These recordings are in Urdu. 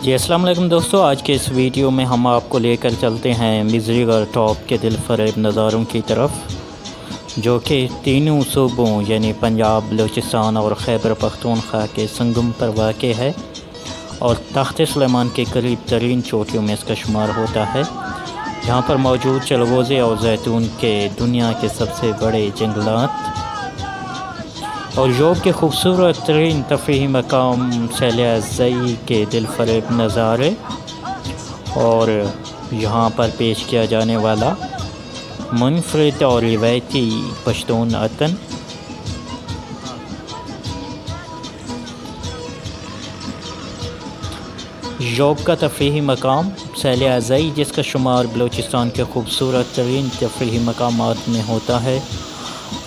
جی السلام علیکم دوستو، آج کے اس ویڈیو میں ہم آپ کو لے کر چلتے ہیں مزری گڑھ ٹاپ کے دل فریب نظاروں کی طرف، جو کہ تینوں صوبوں یعنی پنجاب، بلوچستان اور خیبر پختونخوا کے سنگم پر واقع ہے اور تخت سلیمان کے قریب ترین چوٹیوں میں اس کا شمار ہوتا ہے، جہاں پر موجود چلغوزے اور زیتون کے دنیا کے سب سے بڑے جنگلات اور یوب کے خوبصورت ترین تفریحی مقام سیلیہ زئی کے دل فریب نظارے اور یہاں پر پیش کیا جانے والا منفرد اور روایتی پشتون عطن۔ یوب کا تفریحی مقام سیلیہ زئی، جس کا شمار بلوچستان کے خوبصورت ترین تفریحی مقامات میں ہوتا ہے،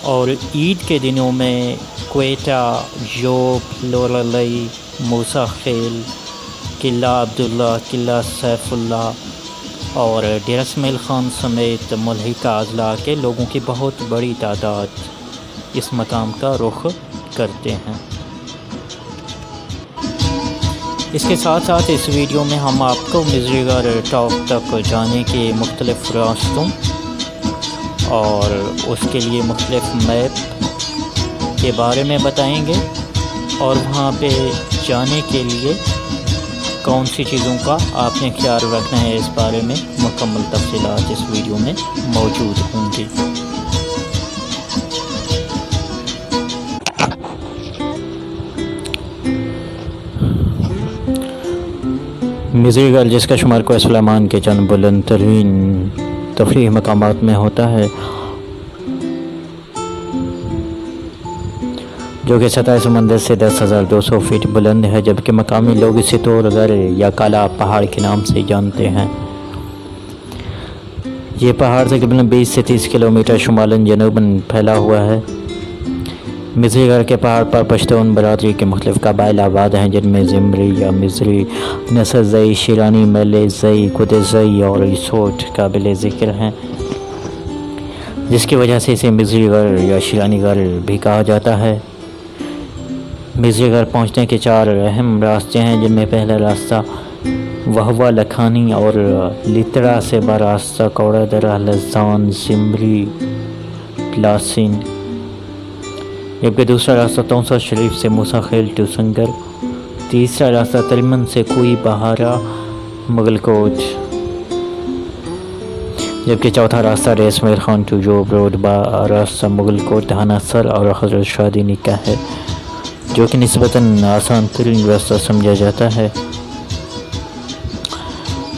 اور عید کے دنوں میں کوئٹہ، یوب، لورلئی، موسیٰ خیل، قلعہ عبداللہ، قلعہ سیف اللہ اور ڈیرہ اسماعیل خان سمیت ملحقہ اضلاع کے لوگوں کی بہت بڑی تعداد اس مقام کا رخ کرتے ہیں۔ اس کے ساتھ ساتھ اس ویڈیو میں ہم آپ کو مزری گڑھ ٹاپ تک جانے کے مختلف راستوں اور اس کے لیے مختلف میپ کے بارے میں بتائیں گے، اور وہاں پہ جانے کے لیے کون سی چیزوں کا آپ نے خیال رکھنا ہے، اس بارے میں مکمل تفصیلات اس ویڈیو میں موجود ہوں گی۔ مزری گڑھ، جس کا شمار کوہ سلیمان کے چند بلند ترین تفریحی مقامات میں ہوتا ہے، جو کہ سطح سمندر سے 10,200 فٹ بلند ہے، جبکہ مقامی لوگ اسے تور گڑھ یا کالا پہاڑ کے نام سے جانتے ہیں۔ یہ پہاڑ تقریباً 20 سے 30 کلومیٹر شمالاً جنوباً پھیلا ہوا ہے۔ مزری گڑھ کے پہاڑ پر پشتون برادری کے مختلف قبائل آباد ہیں، جن میں زمری یا مزری، نصر زئی، شیرانی، میلے زئی، گدے زئی اور ایسوٹ قابل ذکر ہیں، جس کی وجہ سے اسے مزری گڑھ یا شیرانی گڑھ بھی کہا جاتا ہے۔ مزری گڑھ پہنچنے کے 4 اہم راستے ہیں، جن میں پہلا راستہ وہوہ لکھانی اور لتڑا سے براستہ کوڑا درہ، لزان، زمری، پلاسین، جبکہ دوسرا راستہ تونسا شریف سے موسیٰ خیل ٹو سنگر، تیسرا راستہ تلمن سے کوئی بہارا، مغل کوٹ، جبکہ چوتھا راستہ ڈیرہ اسماعیل خان ٹو یوب روڈ راستہ مغل کوٹ، دھانا سر اور حضرت شادینی کا ہے، جو کہ نسبتاً آسان ترین راستہ سمجھا جاتا ہے،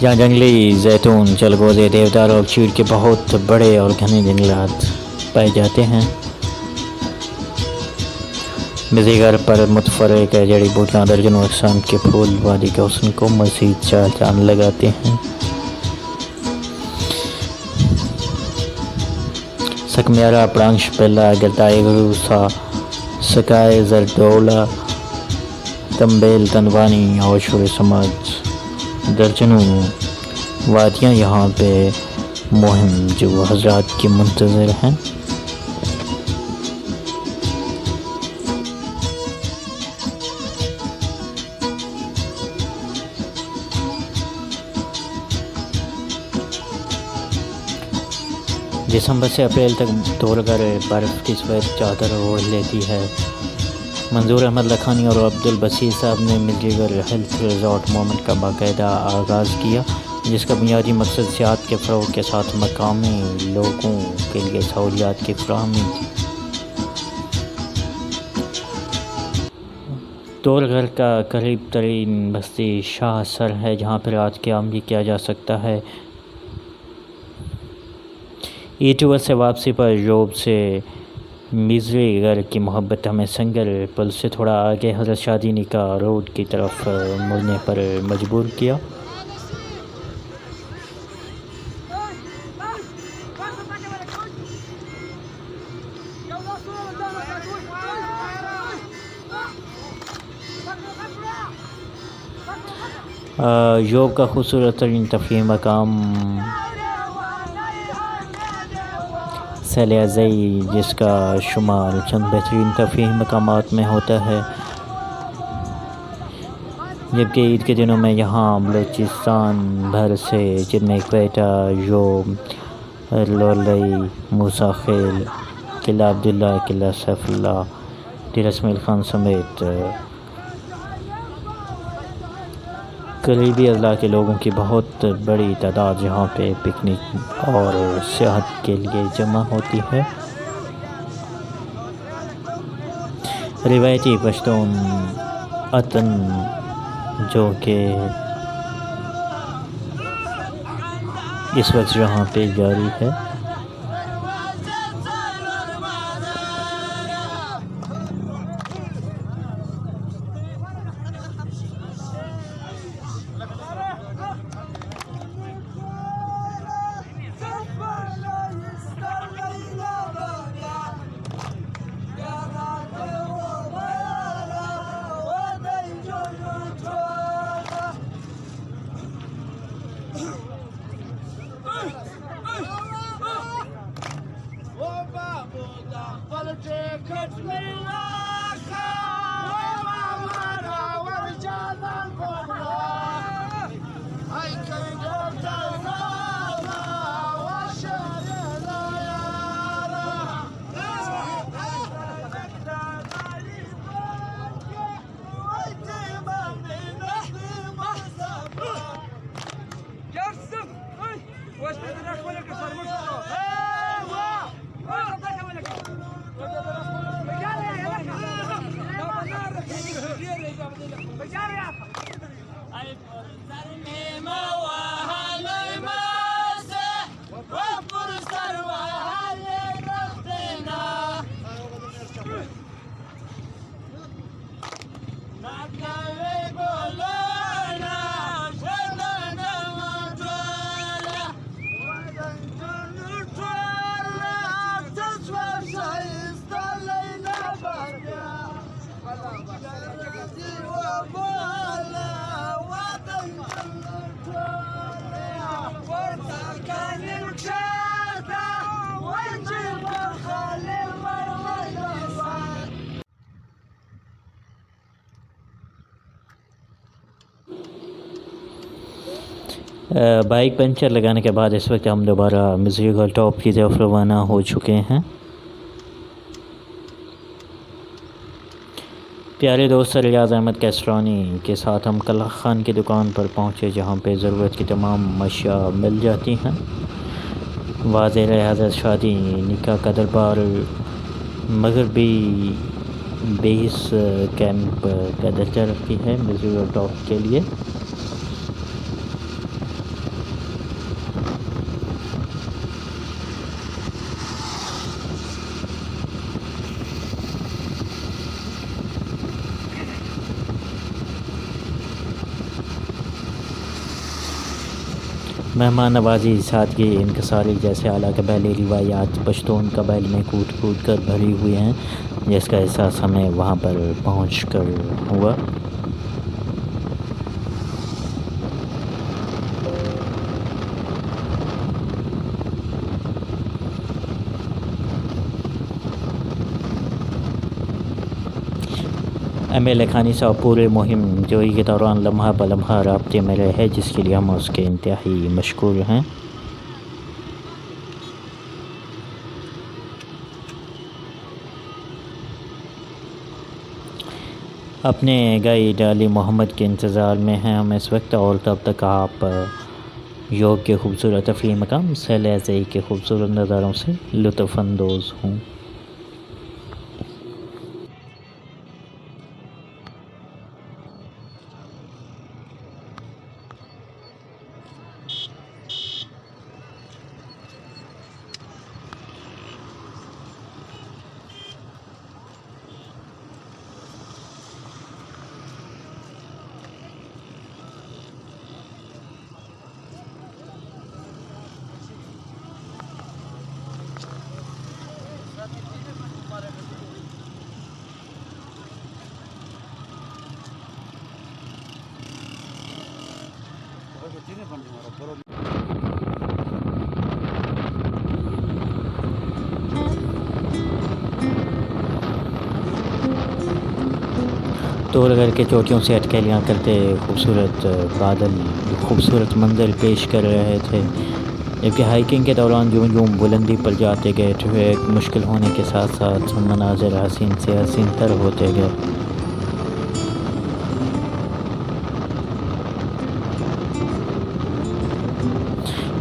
جہاں جنگلی زیتون، چلغوزے، دیودار اور چیڑ کے بہت بڑے اور گھنے جنگلات پائے جاتے ہیں۔ مزری گڑھ پر متفرق جڑی بوٹیاں درجنوں اقسام کے پھول وادی کے حسن کو مزید چار چاند لگاتے ہیں۔ سکمیرا، پرانگ شپیلا، گردائے گروسا، سکائے زردولا، تمبیل، تنوانی اور شور سماج، درجنوں وادیاں یہاں پہ مہم جو حضرات کی منتظر ہیں۔ دسمبر سے اپریل تک تور گڑھ برف کی سفید چادر اوڑھ لیتی ہے۔ منظور احمد لکھانی اور عبد البصیر صاحب نے مزری گڑھ ہیلتھ ریزارٹ موومنٹ کا باقاعدہ آغاز کیا، جس کا بنیادی مقصد صحت کے فروغ کے ساتھ مقامی لوگوں کے لیے سہولیات کی فراہمی تھی۔ تور گڑھ کا قریب ترین بستی شاہ سر ہے، جہاں پر رات کی آمدی کیا جا سکتا ہے۔ ایٹور سے واپسی پر یوب سے مزری گڑھ کی محبت ہمیں سنگر پل سے تھوڑا آگے حضرت شادینی کا روڈ کی طرف مڑنے پر مجبور کیا۔ یوب کا خوبصورت ترین تفریحی مقام سیلیہ زئی، جس کا شمار چند بہترین تفریحی مقامات میں ہوتا ہے، جبکہ عید کے دنوں میں یہاں بلوچستان بھر سے جن میں کوئٹہ، یوم، لولی، موسیٰ خیل، قلعہ عبداللہ، قلعہ سیف اللہ، ڈیرہ اسماعیل خان سمیت قریبی اضلاع کے لوگوں کی بہت بڑی تعداد یہاں پہ پکنک اور سیاحت کے لیے جمع ہوتی ہے۔ روایتی پشتون اتن جو کہ اس وقت یہاں پہ جاری ہے۔ بائک پنچر لگانے کے بعد اس وقت ہم دوبارہ مصری گول ٹاپ کی طرف روانہ ہو چکے ہیں۔ پیارے دوست ریاض احمد کیسرانی کے ساتھ ہم کلہ خان کی دکان پر پہنچے جہاں پہ ضرورت کی تمام اشیاء مل جاتی ہیں۔ واضح حضرت شادی نکاح کا دربار مغربی بیس کیمپ کا درجہ رکھتی ہے مصری گول ٹاپ کے لیے۔ مہمان نوازی، سادگی، انکساری جیسے اعلیٰ قبائلی روایات پشتون قبائل میں کود کود کر بھری ہوئی ہیں، جس کا احساس ہمیں وہاں پر پہنچ کر ہوا۔ ایم ایل اے خانی صاحب پورے مہم جوئی کے دوران لمحہ بہ لمحہ رابطے میں رہے، جس کے لیے ہم اس کے انتہائی مشکور ہیں۔ اپنے گائیڈ علی محمد کے انتظار میں ہیں ہم اس وقت، اور تب تک آپ یوگ کے خوبصورت تفریحی مقام سیل ایزئی کے خوبصورت نظاروں سے لطف اندوز ہوں۔ تو سول گڑھ کے چوٹیوں سے اٹکیلیاں کرتے خوبصورت بادل خوبصورت منظر پیش کر رہے تھے، جبکہ ہائکنگ کے دوران جوں جوں بلندی پر جاتے گئے ٹریک مشکل ہونے کے ساتھ ساتھ مناظر حسین سے حسین تر ہوتے گئے۔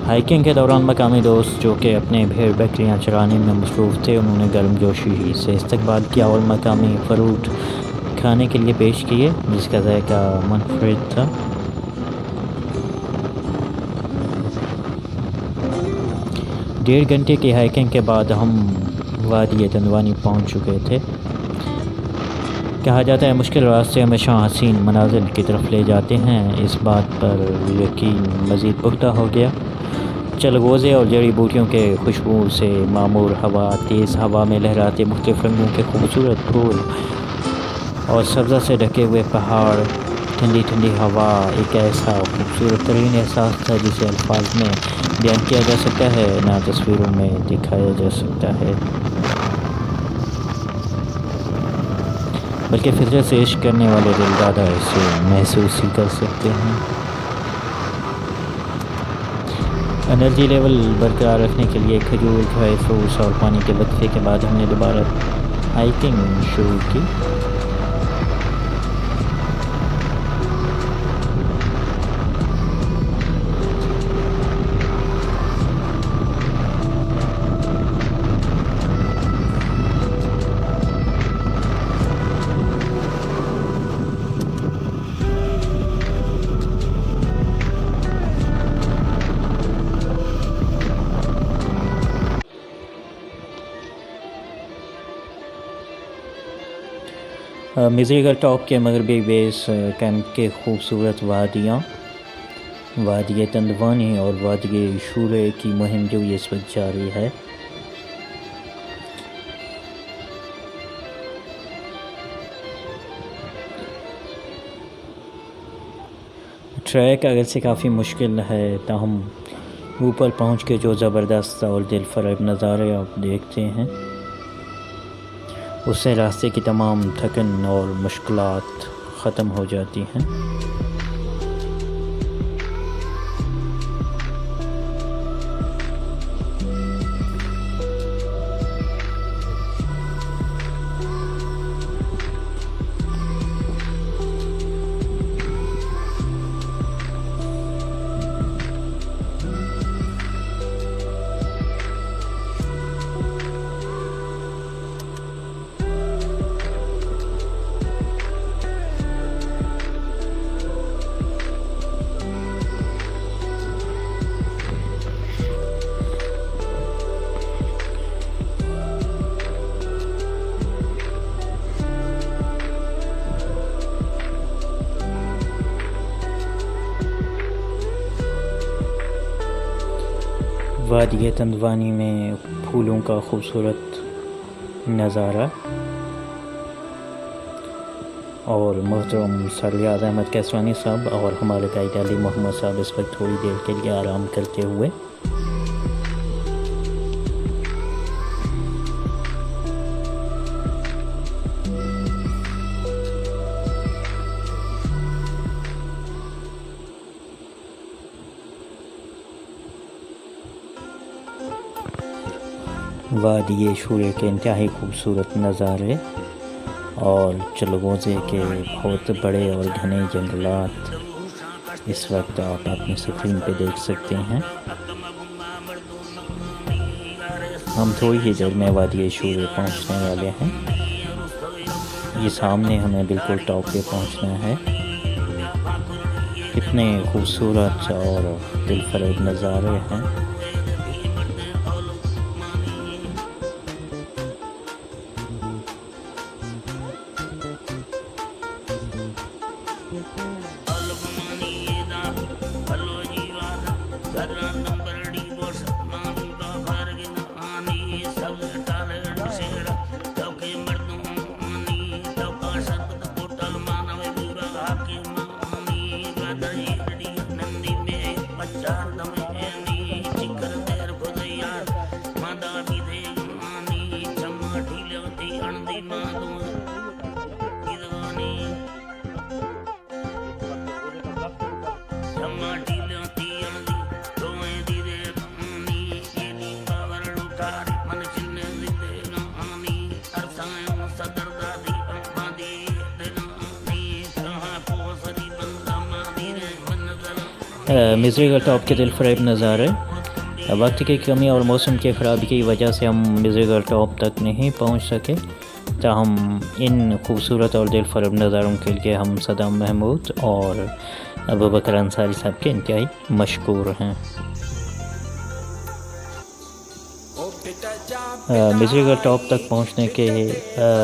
ہائکنگ کے دوران مقامی دوست جو کہ اپنے بھیڑ بکریاں چرانے میں مصروف تھے، انہوں نے گرم جوشی سے استقبال کیا اور مقامی فروٹ کھانے کے لیے پیش کیے، جس کا ذائقہ منفرد تھا۔ 1.5 گھنٹے کی ہائکنگ کے بعد ہم وادی تندوانی پہنچ چکے تھے۔ کہا جاتا ہے مشکل راستے ہمیشہ حسین مناظر کی طرف لے جاتے ہیں، اس بات پر یقین مزید پختہ ہو گیا۔ چلغوزے اور جڑی بوٹیوں کے خوشبو سے معمور ہوا، تیز ہوا میں لہراتے مختلف رنگوں کے خوبصورت پھول اور سبزہ سے ڈھکے ہوئے پہاڑ، ٹھنڈی ٹھنڈی ہوا ایک ایسا خوبصورت ترین احساس تھا جسے الفاظ میں بیان کیا جا سکتا ہے، نہ تصویروں میں دکھایا جا سکتا ہے، بلکہ فطرت سے عشق کرنے والے دل دادا اسے محسوس ہی کر سکتے ہیں۔ انرجی لیول برقرار رکھنے کے لیے کھجور، ڈرائی فروٹس اور پانی کے وقفے کے بعد ہم نے دوبارہ ہائکنگ شروع کی۔ مزری گڑھ ٹاپ کے مغربی بیس کیمپ کے خوبصورت وادیاں، وادی تندوانی اور وادی شورے کی مہم جو اس وقت جاری ہے۔ ٹریک اگرچہ کافی مشکل ہے، تاہم اوپر پہنچ کے جو زبردست اور دل فریب نظارے آپ دیکھتے ہیں، اس سے راستے کی تمام تھکن اور مشکلات ختم ہو جاتی ہیں۔ وادی تندوانی میں پھولوں کا خوبصورت نظارہ، اور محترم سرریاض احمد کیسوانی صاحب اور ہمارے گائیڈ علی محمد صاحب اس وقت تھوڑی دیر کے لیے آرام کرتے ہوئے۔ وادی شورے کے انتہائی خوبصورت نظارے اور چلغوزے کے بہت بڑے اور گھنے جنگلات اس وقت آپ اپنی اسکرین پہ دیکھ سکتے ہیں۔ ہم تھوڑی ہی دیر میں وادی شورے پہنچنے والے ہیں۔ یہ سامنے ہمیں بالکل ٹاپ پہ پہنچنا ہے۔ کتنے خوبصورت اور دل فریب نظارے ہیں۔ مزری گڑھ ٹاپ کے دل فریب نظارے. وقت کی کمی اور موسم کی خرابی کی وجہ سے ہم مزری گڑھ ٹاپ تک نہیں پہنچ سکے، تاہم ان خوبصورت اور دل فریب نظاروں کے لیے ہم صدام محمود اور ابوبکر انصاری صاحب کے انتہائی مشکور ہیں. مزری گڑھ ٹاپ تک پہنچنے کے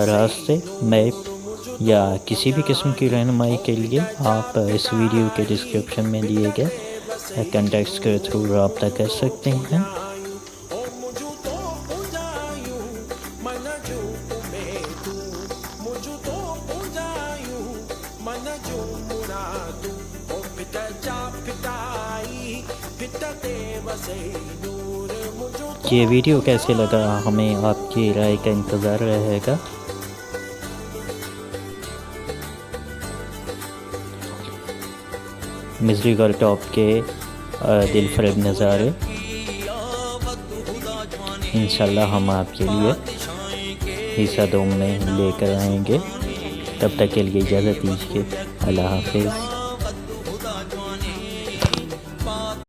راستے، میپ یا کسی بھی قسم کی رہنمائی کے لیے آپ اس ویڈیو کے ڈسکرپشن میں دیے گئے کانٹیکٹس کے تھرو رابطہ کر سکتے ہیں. یہ ویڈیو کیسے لگا ہمیں آپ کی رائے کا انتظار رہے گا. مزری گڑھ ٹاپ کے دل فریب نظارے انشاءاللہ ہم آپ کے لیے حصہ دوم میں لے کر آئیں گے. تب تک کے لیے اجازت دیجیے. اللہ حافظ.